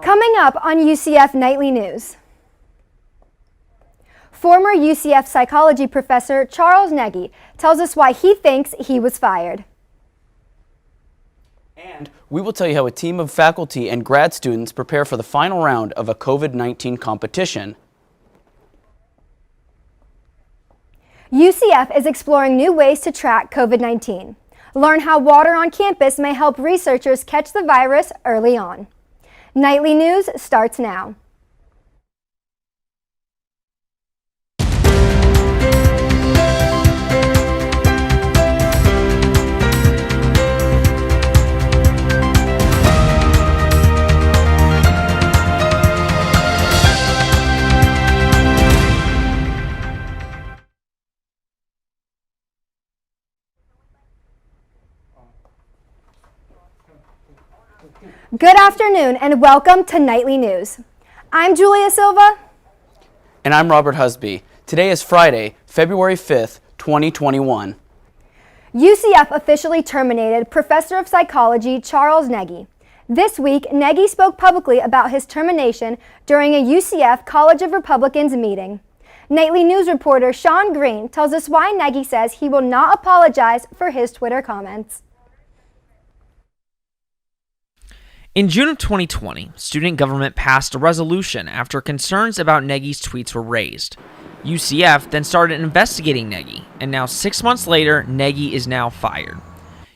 Coming up on UCF Nightly News. Former UCF psychology professor Charles Nagy tells us why he thinks he was fired. And we will tell you how a team of faculty and grad students prepare for the final round of a COVID-19 competition. UCF is exploring new ways to track COVID-19. Learn how water on campus may help researchers catch the virus early on. Nightly News starts now. Good afternoon and welcome to Nightly News. I'm Giulia Silva. And I'm Robert Husby. Today is Friday, February 5th, 2021. UCF officially terminated Professor of Psychology Charles Nagy. This week, Nagy spoke publicly about his termination during a UCF College of Republicans meeting. Nightly News reporter Sean Green tells us why Nagy says he will not apologize for his Twitter comments. In June of 2020, student government passed a resolution after concerns about Nagy's tweets were raised. UCF then started investigating Nagy, and now 6 months later, Nagy is now fired.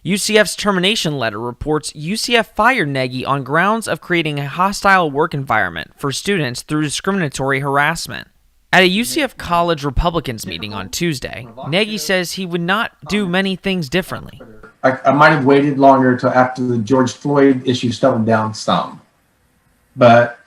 UCF's termination letter reports UCF fired Nagy on grounds of creating a hostile work environment for students through discriminatory harassment. At a UCF College Republicans meeting on Tuesday, Nagy says he would not do many things differently. I might have waited longer until after the George Floyd issue settled down some. But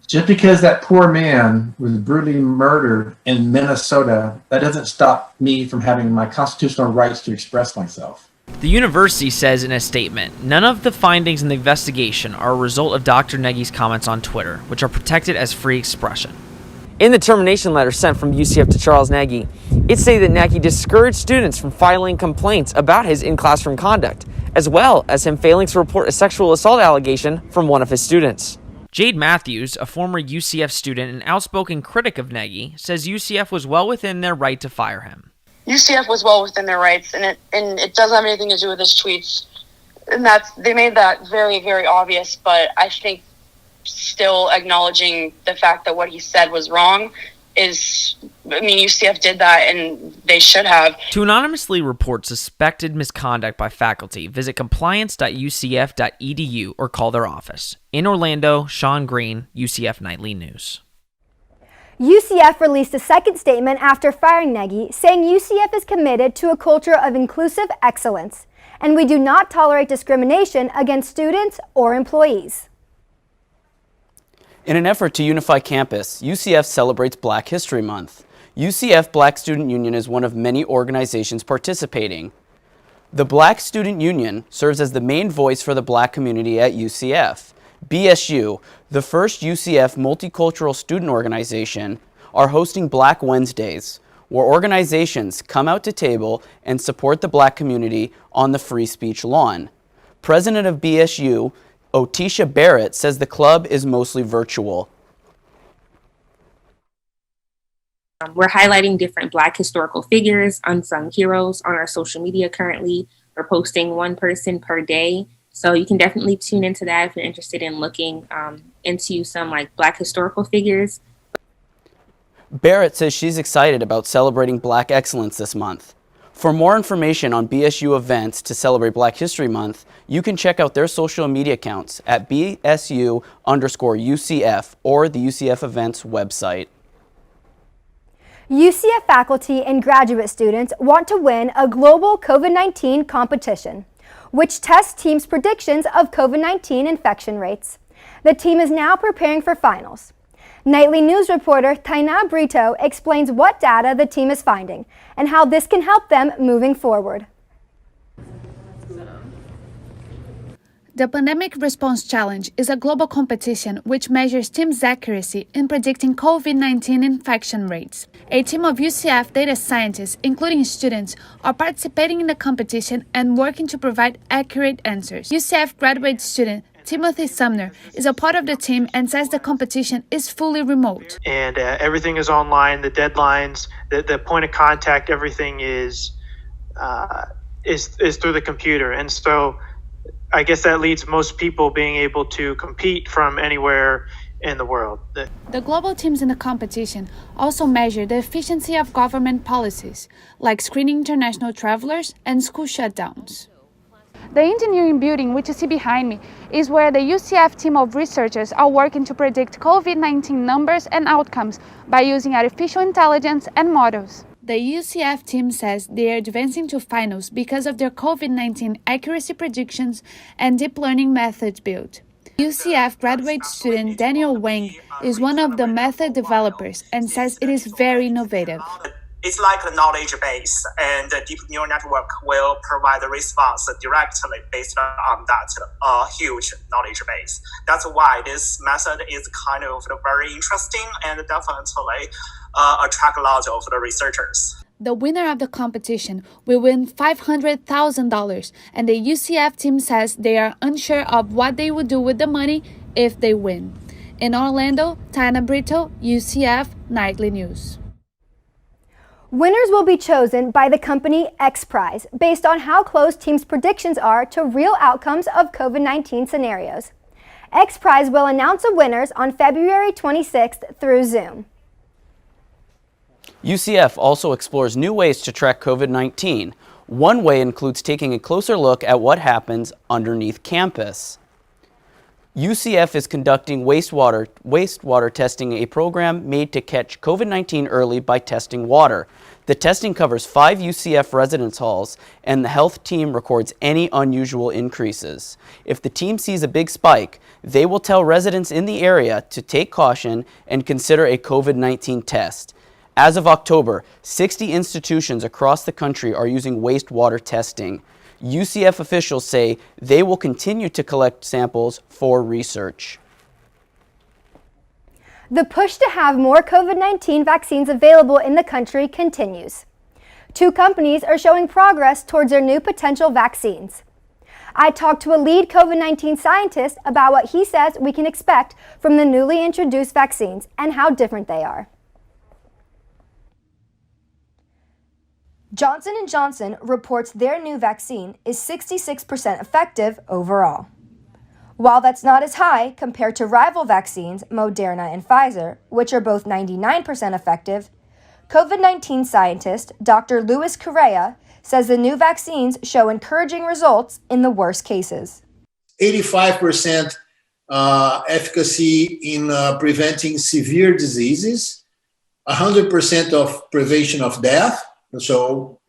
just because that poor man was brutally murdered in Minnesota, that doesn't stop me from having my constitutional rights to express myself. The university says in a statement, none of the findings in the investigation are a result of Dr. Nagy's comments on Twitter, which are protected as free expression. In the termination letter sent from UCF to Charles Nagy, it stated that Nagy discouraged students from filing complaints about his in-classroom conduct, as well as him failing to report a sexual assault allegation from one of his students. Jade Matthews, a former UCF student and outspoken critic of Nagy, says UCF was well within their right to fire him. UCF was well within their rights, and it doesn't have anything to do with his tweets. And they made that very, very obvious, but I think still acknowledging the fact that what he said was wrong UCF did that and they should have. To anonymously report suspected misconduct by faculty, visit compliance.ucf.edu or call their office. In Orlando, Sean Green, UCF Nightly News. UCF released a second statement after firing Nagy, saying UCF is committed to a culture of inclusive excellence, and we do not tolerate discrimination against students or employees. In an effort to unify campus, UCF celebrates Black History Month. UCF Black Student Union is one of many organizations participating. The Black Student Union serves as the main voice for the Black community at UCF. BSU, the first UCF multicultural student organization, are hosting Black Wednesdays, where organizations come out to table and support the Black community on the free speech lawn. President of BSU, Otisha Barrett, says the club is mostly virtual. We're highlighting different Black historical figures, unsung heroes on our social media currently. We're posting one person per day. So you can definitely tune into that if you're interested in looking into some Black historical figures. Barrett says she's excited about celebrating Black excellence this month. For more information on BSU events to celebrate Black History Month, you can check out their social media accounts at BSU_UCF or the UCF Events website. UCF faculty and graduate students want to win a global COVID-19 competition, which tests teams' predictions of COVID-19 infection rates. The team is now preparing for finals. Nightly News reporter Taina Brito explains what data the team is finding and how this can help them moving forward. The Pandemic Response Challenge is a global competition which measures teams' accuracy in predicting COVID-19 infection rates. A team of UCF data scientists, including students, are participating in the competition and working to provide accurate answers. UCF graduate student Timothy Sumner, is a part of the team and says the competition is fully remote. And everything is online, the deadlines, the point of contact, everything is through the computer. And so I guess that leads most people being able to compete from anywhere in the world. The global teams in the competition also measure the efficiency of government policies, like screening international travelers and school shutdowns. The engineering building, which you see behind me, is where the UCF team of researchers are working to predict COVID-19 numbers and outcomes by using artificial intelligence and models. The UCF team says they are advancing to finals because of their COVID-19 accuracy predictions and deep learning methods built. UCF graduate student Daniel Wang is one of the method developers and says it is very innovative. It's like a knowledge base, and the deep neural network will provide the response directly based on that huge knowledge base. That's why this method is kind of very interesting and definitely attract a lot of the researchers. The winner of the competition will win $500,000, and the UCF team says they are unsure of what they will do with the money if they win. In Orlando, Tana Brito, UCF Knightly News. Winners will be chosen by the company X Prize based on how close teams' predictions are to real outcomes of COVID-19 scenarios. X Prize will announce the winners on February 26th through Zoom. UCF also explores new ways to track COVID-19. One way includes taking a closer look at what happens underneath campus. UCF is conducting wastewater testing, a program made to catch COVID-19 early by testing water. The testing covers 5 UCF residence halls, and the health team records any unusual increases. If the team sees a big spike, they will tell residents in the area to take caution and consider a COVID-19 test. As of October, 60 institutions across the country are using wastewater testing. UCF officials say they will continue to collect samples for research. The push to have more COVID-19 vaccines available in the country continues. 2 companies are showing progress towards their new potential vaccines. I talked to a lead COVID-19 scientist about what he says we can expect from the newly introduced vaccines and how different they are. Johnson & Johnson reports their new vaccine is 66% effective overall. While that's not as high compared to rival vaccines, Moderna and Pfizer, which are both 99% effective, COVID-19 scientist Dr. Luis Correa says the new vaccines show encouraging results in the worst cases. 85% efficacy in preventing severe diseases, 100% of prevention of death. So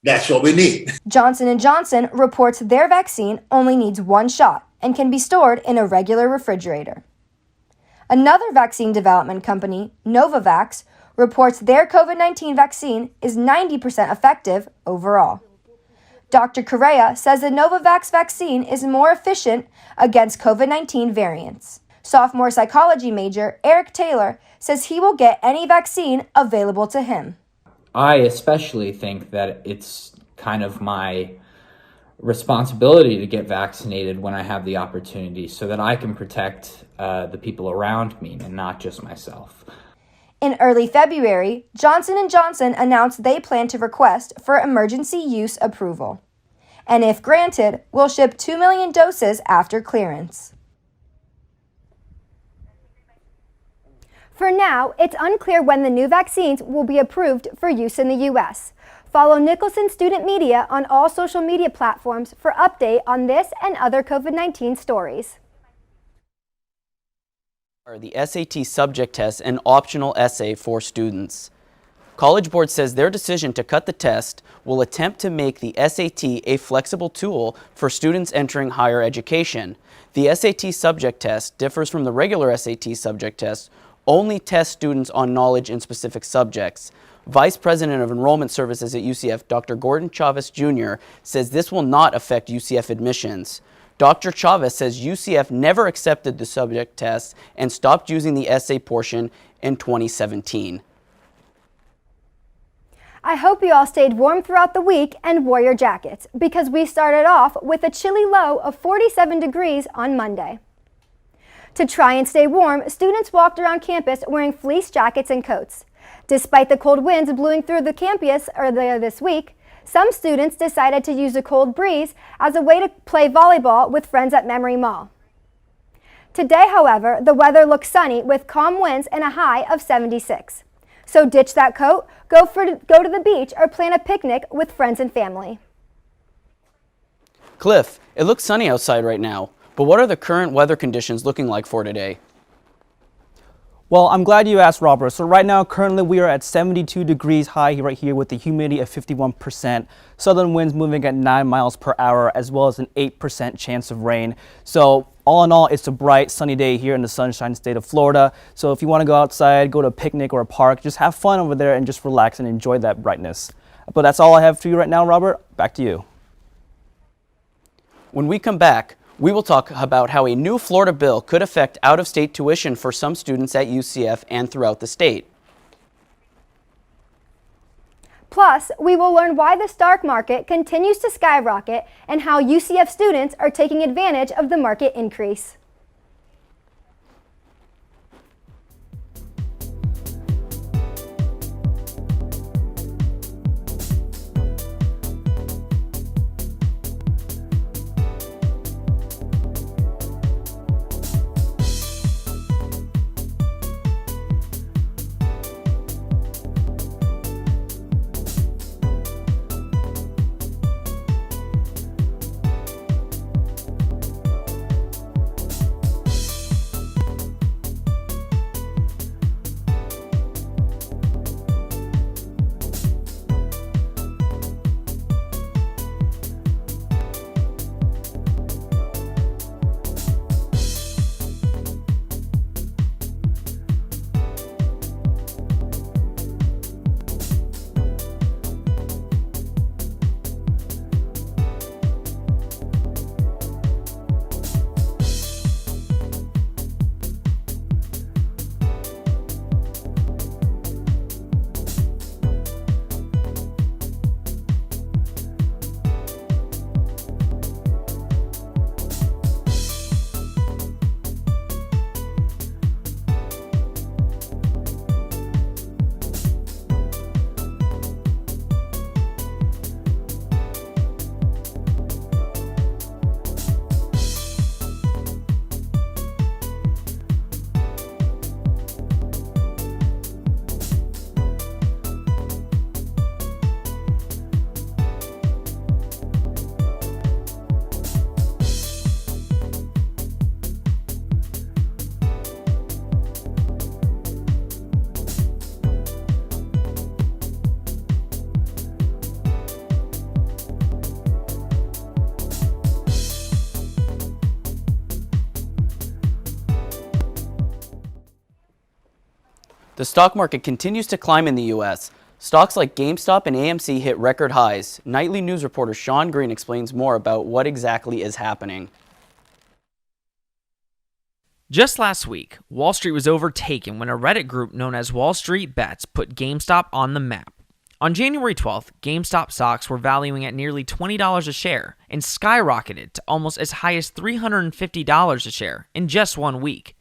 that's what we need. Johnson & Johnson reports their vaccine only needs 1 shot and can be stored in a regular refrigerator. Another vaccine development company, Novavax, reports their COVID-19 vaccine is 90% effective overall. Dr. Correa says the Novavax vaccine is more efficient against COVID-19 variants. Sophomore psychology major Eric Taylor says he will get any vaccine available to him. I especially think that it's kind of my responsibility to get vaccinated when I have the opportunity so that I can protect the people around me and not just myself. In early February, Johnson & Johnson announced they plan to request for emergency use approval. And if granted, will ship 2 million doses after clearance. For now, it's unclear when the new vaccines will be approved for use in the U.S. Follow Nicholson Student Media on all social media platforms for update on this and other COVID-19 stories. The SAT subject test an optional essay for students. College Board says their decision to cut the test will attempt to make the SAT a flexible tool for students entering higher education. The SAT subject test differs from the regular SAT subject test, only tests students on knowledge in specific subjects. Vice President of Enrollment Services at UCF, Dr. Gordon Chavez Jr., says this will not affect UCF admissions. Dr. Chavez says UCF never accepted the subject test and stopped using the essay portion in 2017. I hope you all stayed warm throughout the week and wore your jackets, because we started off with a chilly low of 47 degrees on Monday. To try and stay warm, students walked around campus wearing fleece jackets and coats. Despite the cold winds blowing through the campus earlier this week, some students decided to use the cold breeze as a way to play volleyball with friends at Memory Mall. Today, however, the weather looks sunny with calm winds and a high of 76. So ditch that coat, go to the beach, or plan a picnic with friends and family. Cliff, it looks sunny outside right now, but what are the current weather conditions looking like for today? Well, I'm glad you asked, Robert. So right now, currently we are at 72 degrees high right here with the humidity of 51%. Southern winds moving at 9 miles per hour, as well as an 8% chance of rain. So all in all, it's a bright, sunny day here in the Sunshine State of Florida. So if you want to go outside, go to a picnic or a park, just have fun over there and just relax and enjoy that brightness. But that's all I have for you right now, Robert. Back to you. When we come back, we will talk about how a new Florida bill could affect out-of-state tuition for some students at UCF and throughout the state. Plus, we will learn why the stock market continues to skyrocket and how UCF students are taking advantage of the market increase. The stock market continues to climb in the U.S. Stocks like GameStop and AMC hit record highs. Nightly news reporter Sean Green explains more about what exactly is happening. Just last week, Wall Street was overtaken when a Reddit group known as Wall Street Bets put GameStop on the map. On January 12th, GameStop stocks were valuing at nearly $20 a share and skyrocketed to almost as high as $350 a share in just 1 week.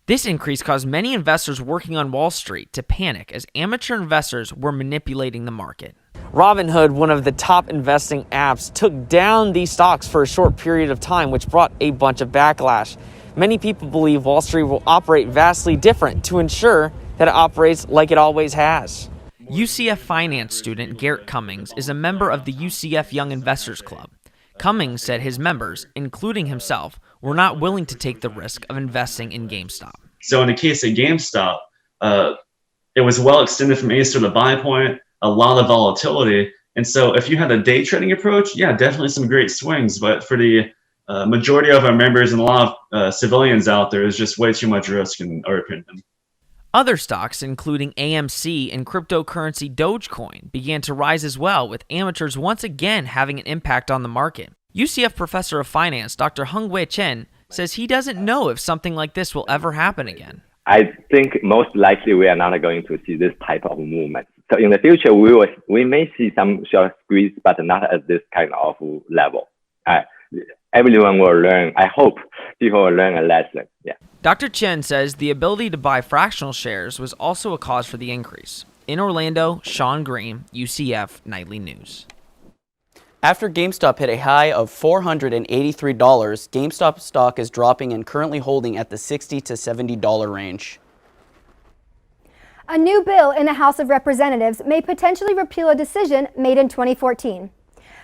This increase caused many investors working on Wall Street to panic as amateur investors were manipulating the market. Robinhood, one of the top investing apps, took down these stocks for a short period of time, which brought a bunch of backlash. Many people believe Wall Street will operate vastly different to ensure that it operates like it always has. UCF finance student Garrett Cummings is a member of the UCF Young Investors Club. Cummings said his members, including himself, were not willing to take the risk of investing in GameStop. So in the case of GameStop, it was well extended from Ace to the buy point, a lot of volatility. And so if you had a day trading approach, yeah, definitely some great swings. But for the majority of our members and a lot of civilians out there, is just way too much risk in our opinion. Other stocks, including AMC and cryptocurrency Dogecoin, began to rise as well, with amateurs once again having an impact on the market. UCF professor of finance, Dr. Hung-Wei Chen, says he doesn't know if something like this will ever happen again. I think most likely we are not going to see this type of movement So in the future, we may see some short squeeze, but not at this kind of level. Everyone will learn. I hope people will learn a lesson. Yeah. Dr. Chen says the ability to buy fractional shares was also a cause for the increase. In Orlando, Sean Green, UCF Nightly News. After GameStop hit a high of $483, GameStop stock is dropping and currently holding at the $60 to $70 range. A new bill in the House of Representatives may potentially repeal a decision made in 2014.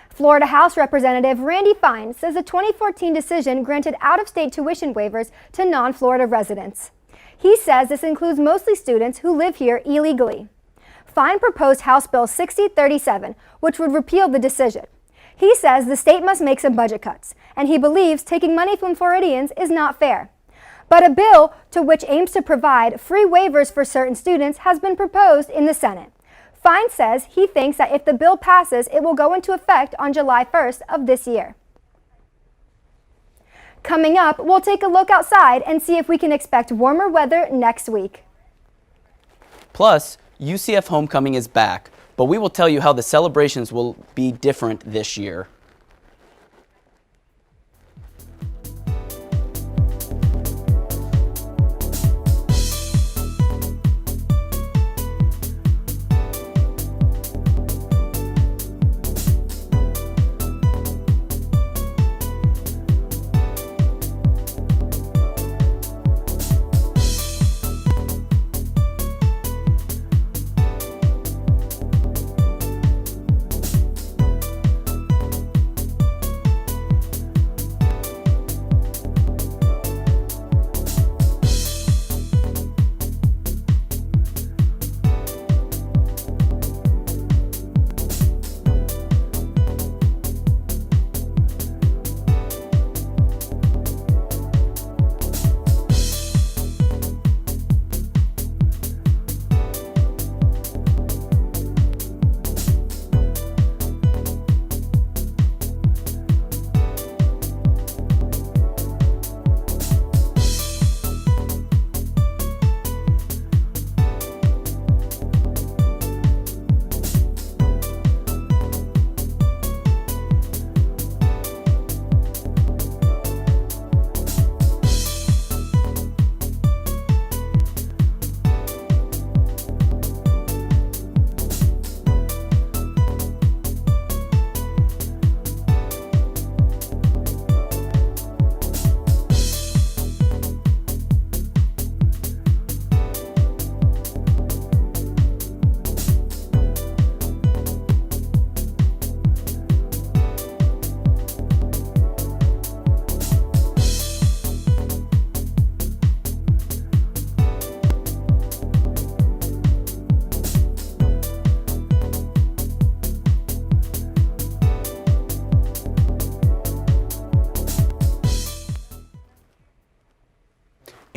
Florida House Representative Randy Fine says the 2014 decision granted out-of-state tuition waivers to non-Florida residents. He says this includes mostly students who live here illegally. Fine proposed House Bill 6037, which would repeal the decision. He says the state must make some budget cuts, and he believes taking money from Floridians is not fair. But a bill to which aims to provide free waivers for certain students has been proposed in the Senate. Fine says he thinks that if the bill passes, it will go into effect on July 1st of this year. Coming up, we'll take a look outside and see if we can expect warmer weather next week. Plus, UCF homecoming is back, but we will tell you how the celebrations will be different this year.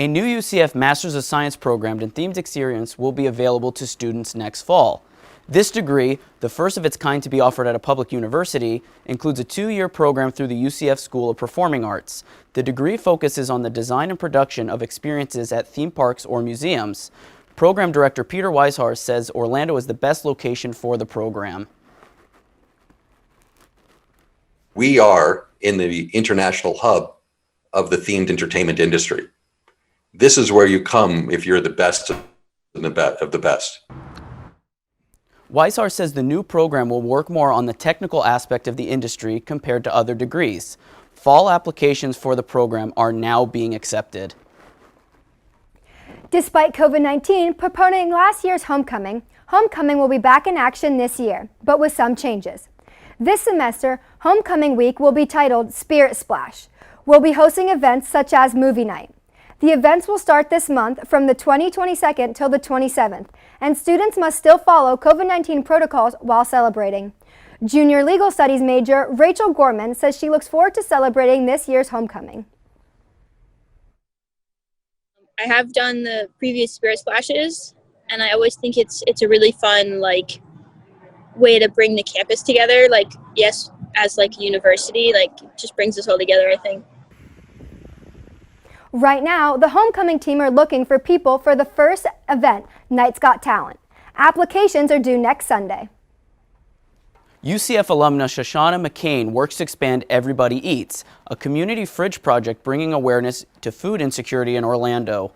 A new UCF Masters of Science program in themed experience will be available to students next fall. This degree, the first of its kind to be offered at a public university, includes a 2-year program through the UCF School of Performing Arts. The degree focuses on the design and production of experiences at theme parks or museums. Program Director Peter Weishar says Orlando is the best location for the program. We are in the international hub of the themed entertainment industry. This is where you come if you're the best of the best. Weishar says the new program will work more on the technical aspect of the industry compared to other degrees. Fall applications for the program are now being accepted. Despite COVID-19 postponing last year's homecoming will be back in action this year, but with some changes. This semester, Homecoming Week will be titled Spirit Splash. We'll be hosting events such as movie night. The events will start this month from the 22nd till the 27th, and students must still follow COVID-19 protocols while celebrating. Junior Legal Studies major Rachel Gorman says she looks forward to celebrating this year's homecoming. I have done the previous Spirit Splashes, and I always think it's a really fun way to bring the campus together. Yes, as a university, just brings us all together, I think. Right now, the homecoming team are looking for people for the first event, Knight's Got Talent. Applications are due next Sunday. UCF alumna Shoshana McCain works to expand Everybody Eats, a community fridge project bringing awareness to food insecurity in Orlando.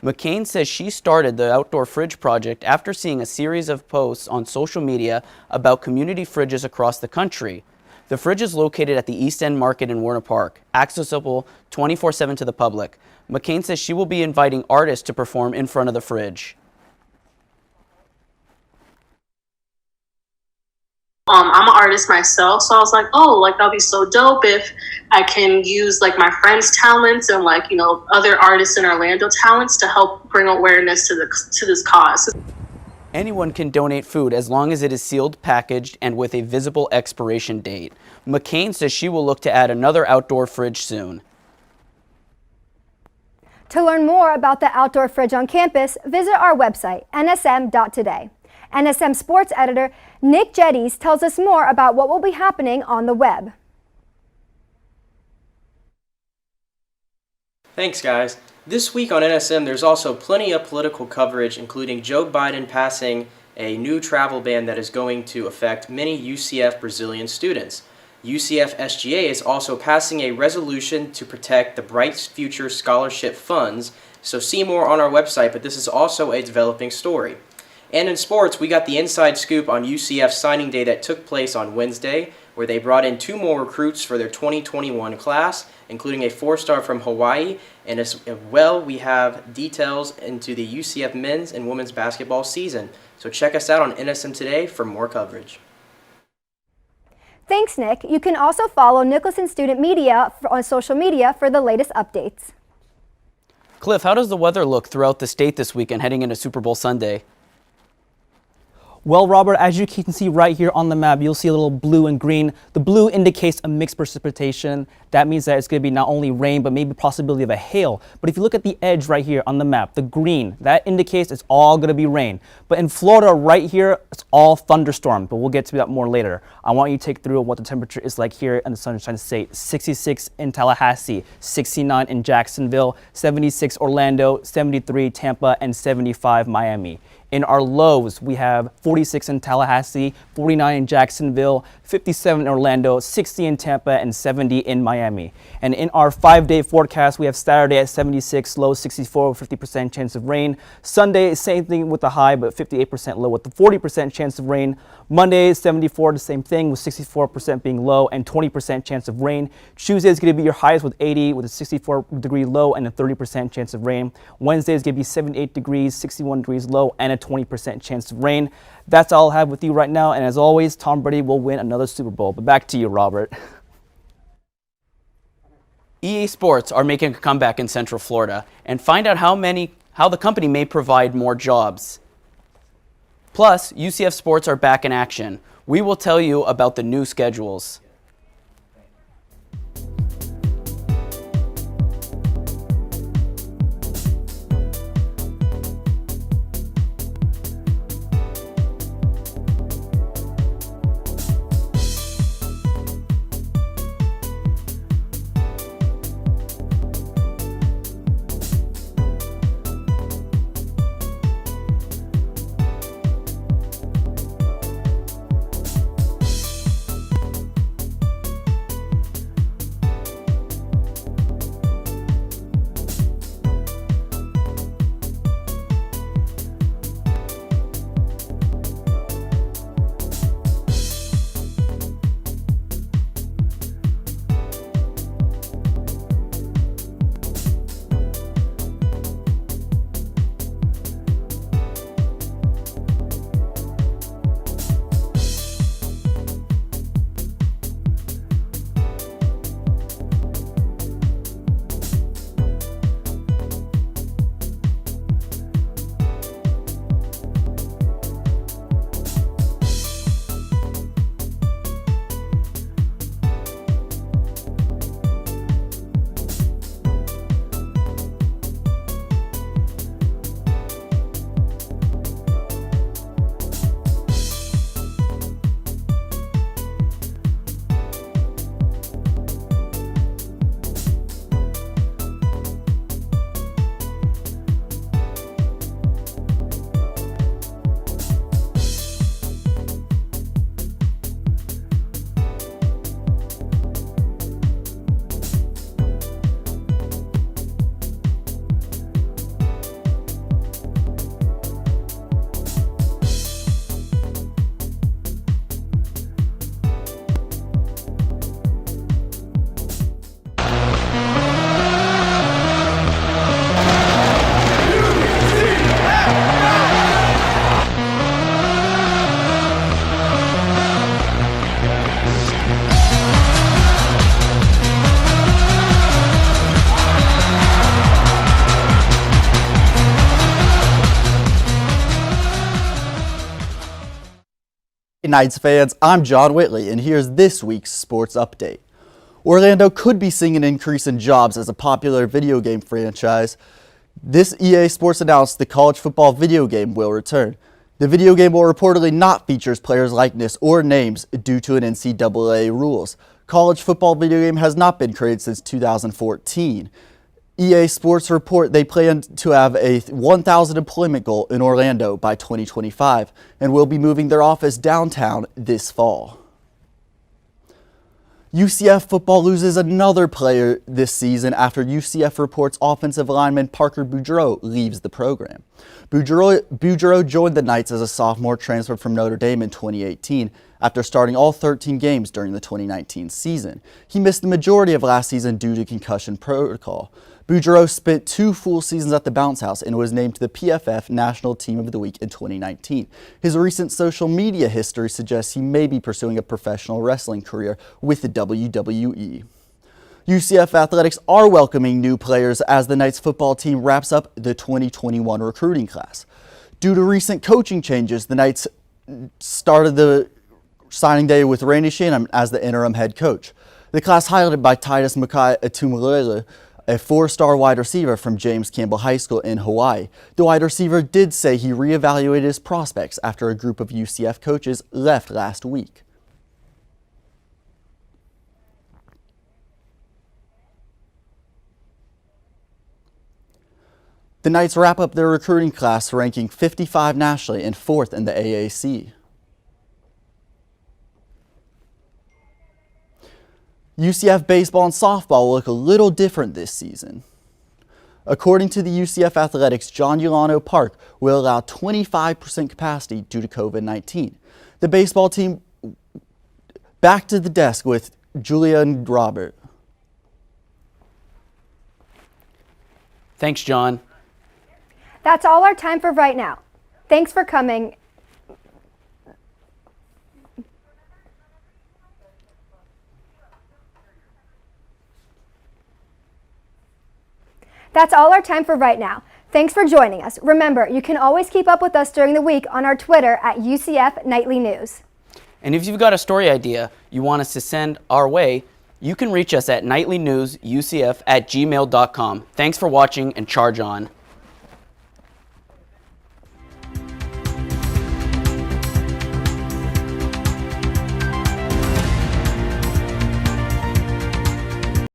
McCain says she started the outdoor fridge project after seeing a series of posts on social media about community fridges across the country. The fridge is located at the East End Market in Warner Park, accessible 24/7 to the public. McCain says she will be inviting artists to perform in front of the fridge. I'm an artist myself, so I was like, oh, like that'll be so dope if I can use like my friends' talents and like, you know, other artists in Orlando talents to help bring awareness to this cause. Anyone can donate food as long as it is sealed, packaged, and with a visible expiration date. McCain says she will look to add another outdoor fridge soon. To learn more about the outdoor fridge on campus, visit our website, nsm.today. NSM sports editor Nick Jeddies tells us more about what will be happening on the web. Thanks, guys. This week on NSM, there's also plenty of political coverage, including Joe Biden passing a new travel ban that is going to affect many UCF Brazilian students. UCF SGA is also passing a resolution to protect the Bright Future Scholarship funds, so see more on our website, but this is also a developing story. And in sports, we got the inside scoop on UCF signing day that took place on Wednesday, where they brought in 2 more recruits for their 2021 class, including a 4-star from Hawaii, and as well, we have details into the UCF men's and women's basketball season. So check us out on NSM Today for more coverage. Thanks, Nick. You can also follow Nicholson Student Media on social media for the latest updates. Cliff, how does the weather look throughout the state this weekend heading into Super Bowl Sunday? Well, Robert, as you can see right here on the map, you'll see a little blue and green. The blue indicates a mixed precipitation. That means that it's going to be not only rain, but maybe possibility of a hail. But if you look at the edge right here on the map, the green, that indicates it's all going to be rain. But in Florida right here, it's all thunderstorm, but we'll get to that more later. I want you to take through what the temperature is like here in the Sunshine State. 66 in Tallahassee, 69 in Jacksonville, 76 Orlando, 73 Tampa, and 75 Miami. In our lows, we have 46 in Tallahassee, 49 in Jacksonville, 57 in Orlando, 60 in Tampa, and 70 in Miami. And in our 5-day forecast, we have Saturday at 76, low 64 with 50% chance of rain. Sunday, same thing with the high, but 58% low with the 40% chance of rain. Monday, 74, the same thing with 64% being low and 20% chance of rain. Tuesday is going to be your highest with 80 with a 64-degree low and a 30% chance of rain. Wednesday is going to be 78 degrees, 61 degrees low, and a 20% chance of rain. That's all I'll have with you right now. And as always, Tom Brady will win another Super Bowl. But back to you, Robert. EA Sports are making a comeback in Central Florida, and find out how the company may provide more jobs. Plus, UCF Sports are back in action. We will tell you about the new schedules. Knights fans, I'm John Whitley, and here's this week's sports update. Orlando could be seeing an increase in jobs as a popular video game franchise. This EA Sports announced the college football video game will return. The video game will reportedly not feature players' likeness or names due to an NCAA rules. College football video game has not been created since 2014. EA Sports report they plan to have a 1,000 employment goal in Orlando by 2025 and will be moving their office downtown this fall. UCF football loses another player this season after UCF reports offensive lineman Parker Boudreaux leaves the program. Boudreaux joined the Knights as a sophomore transferred from Notre Dame in 2018 after starting all 13 games during the 2019 season. He missed the majority of last season due to concussion protocol. Boudreaux spent 2 full seasons at the Bounce House and was named to the PFF National Team of the Week in 2019. His recent social media history suggests he may be pursuing a professional wrestling career with the WWE. UCF Athletics are welcoming new players as the Knights football team wraps up the 2021 recruiting class. Due to recent coaching changes, the Knights started the signing day with Randy Shannon as the interim head coach. The class highlighted by Titus Makai Tumetel, a 4-star wide receiver from James Campbell High School in Hawaii. The wide receiver did say he reevaluated his prospects after a group of UCF coaches left last week. The Knights wrap up their recruiting class ranking 55 nationally and 4th in the AAC. UCF baseball and softball will look a little different this season. According to the UCF Athletics, John Ulano Park will allow 25% capacity due to COVID-19. The baseball team back to the desk with Giulia and Robert. Thanks, John. That's all our time for right now. Thanks for coming. That's all our time for right now. Thanks for joining us. Remember, you can always keep up with us during the week on our Twitter at UCF Knightly News. And if you've got a story idea you want us to send our way, you can reach us at nightlynewsucf@gmail.com. Thanks for watching and charge on.